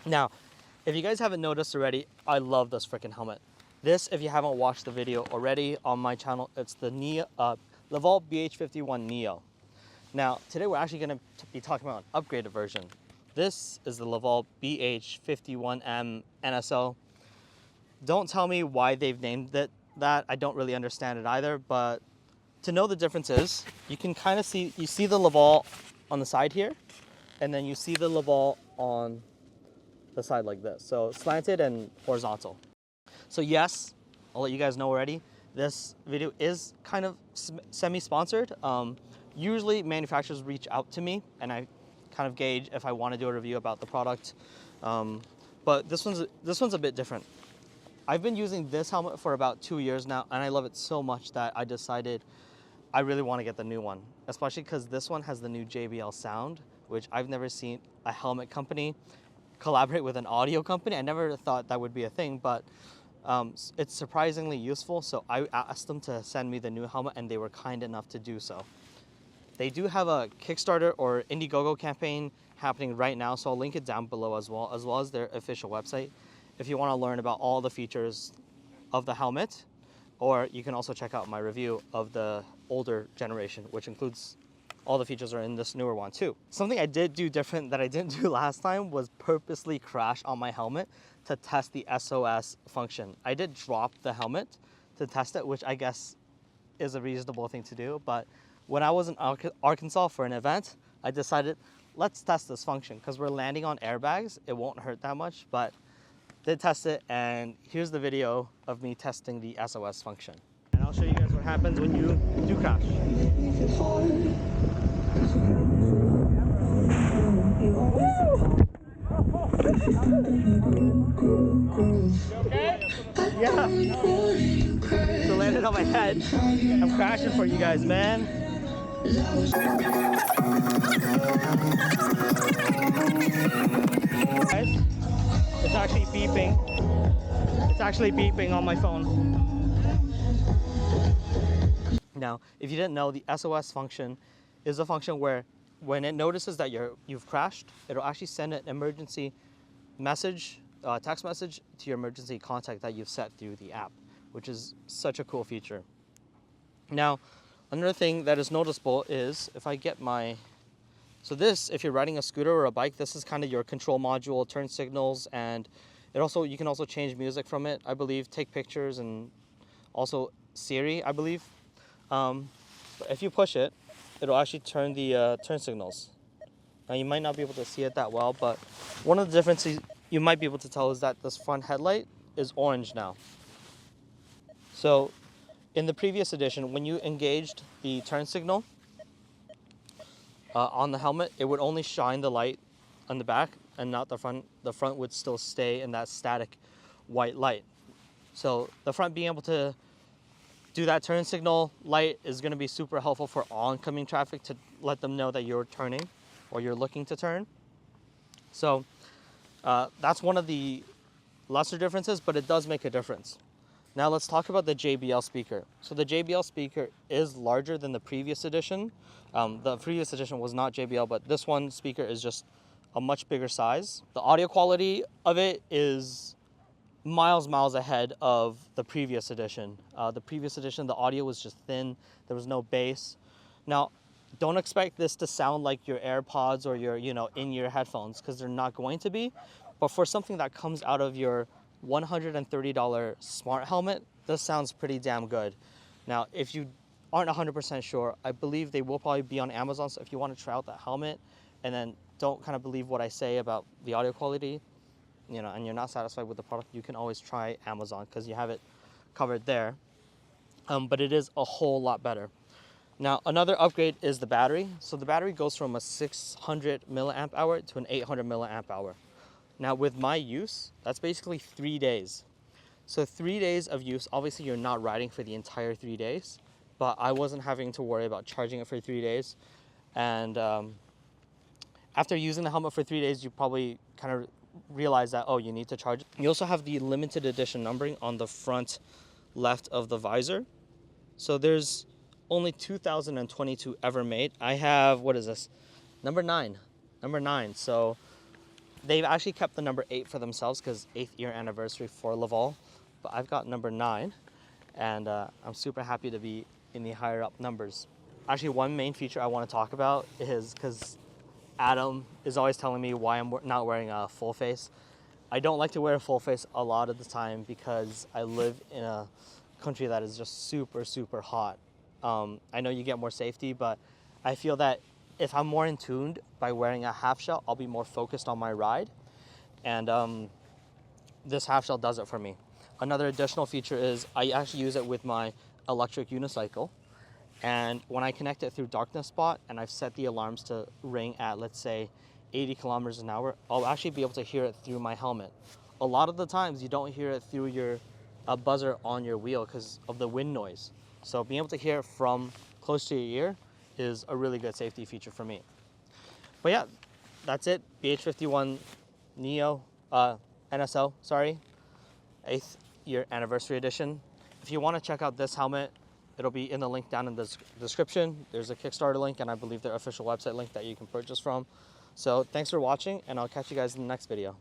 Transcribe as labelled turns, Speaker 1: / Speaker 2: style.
Speaker 1: Now, if you guys haven't noticed already, I love this freaking helmet. This, if you haven't watched the video already on my channel, it's the Livall BH51 Neo. Now, today we're actually going to be talking about an upgraded version. This is the Livall BH51M NSO. Don't tell me why they've named it that. I don't really understand it either, but to know the differences, you can kind of see, you see the Livall on the side here, and then you see the Livall on the side like this. So slanted and horizontal. So yes, I'll let you guys know already, this video is kind of semi-sponsored. Usually manufacturers reach out to me and I kind of gauge if I want to do a review about the product. But this one's a bit different. I've been using this helmet for about 2 years now, and I love it so much that I decided I really want to get the new one, especially because this one has the new JBL sound, which I've never seen a helmet company collaborate with an audio company. I never thought that would be a thing, but it's surprisingly useful. So I asked them to send me the new helmet, and they were kind enough to do so. They do have a Kickstarter or Indiegogo campaign happening right now, so I'll link it down below as well as their official website if you want to learn about all the features of the helmet. Or you can also check out my review of the older generation, which includes all the features are in this newer one too. Something I did do different that I didn't do last time was purposely crash on my helmet to test the SOS function. I did drop the helmet to test it, which I guess is a reasonable thing to do. But when I was in Arkansas for an event, I decided, let's test this function because we're landing on airbags. It won't hurt that much, but did test it. And here's the video of me testing the SOS function. And I'll show you guys what happens when you do crash. Okay? Yeah. So landed on my head. I'm crashing for you guys, man. Guys, it's actually beeping. It's actually beeping on my phone. Now, if you didn't know, the SOS function is a function where when it notices that you've crashed, it'll actually send an emergency message, text message to your emergency contact that you've set through the app, which is such a cool feature. Now, another thing that is noticeable is if I get so this, if you're riding a scooter or a bike, this is kind of your control module, turn signals, and you can also change music from it, I believe, take pictures, and also Siri, I believe. But if you push it, it'll actually turn the turn signals. Now you might not be able to see it that well, but one of the differences you might be able to tell is that this front headlight is orange now. So in the previous edition, when you engaged the turn signal on the helmet, it would only shine the light on the back and not the front. The front would still stay in that static white light. So the front being able to do that turn signal light is going to be super helpful for oncoming traffic to let them know that you're turning or you're looking to turn. So that's one of the lesser differences, but it does make a difference. Now let's talk about the JBL speaker. So the JBL speaker is larger than the previous edition. The previous edition was not JBL, but this one speaker is just a much bigger size. The audio quality of it is miles ahead of the previous edition. The previous edition, the audio was just thin. There was no bass. Now, don't expect this to sound like your AirPods or your, in-ear headphones, because they're not going to be. But for something that comes out of your $130 smart helmet, this sounds pretty damn good. Now, if you aren't 100% sure, I believe they will probably be on Amazon. So if you want to try out that helmet and then don't kind of believe what I say about the audio quality, and you're not satisfied with the product, you can always try Amazon because you have it covered there. But it is a whole lot better. Now, another upgrade is the battery. So the battery goes from a 600 milliamp hour to an 800 milliamp hour. Now, with my use, that's basically 3 days. So 3 days of use, obviously you're not riding for the entire 3 days, but I wasn't having to worry about charging it for 3 days. And after using the helmet for 3 days, you probably kind of realize that, oh, you need to charge it. You also have the limited edition numbering on the front left of the visor. So there's only 2,022 ever made. I have, what is this? Number nine. So They've actually kept the number 8 for themselves because 8th year anniversary for Livall, but I've got number 9, and I'm super happy to be in the higher up numbers. Actually, one main feature I want to talk about is because Adam is always telling me why I'm not wearing a full face. I don't like to wear a full face a lot of the time because I live in a country that is just super, super hot. I know you get more safety, but I feel that if I'm more in tuned by wearing a half shell, I'll be more focused on my ride. And this half shell does it for me. Another additional feature is I actually use it with my electric unicycle. And when I connect it through darkness spot and I've set the alarms to ring at, let's say, 80 kilometers an hour, I'll actually be able to hear it through my helmet. A lot of the times you don't hear it through your buzzer on your wheel because of the wind noise. So being able to hear it from close to your ear is a really good safety feature for me. But yeah, that's it. BH51 Neo, NSO, sorry, 8th year anniversary edition. If you want to check out this helmet, it'll be in the link down in the description. There's a Kickstarter link and I believe their official website link that you can purchase from. So thanks for watching, and I'll catch you guys in the next video.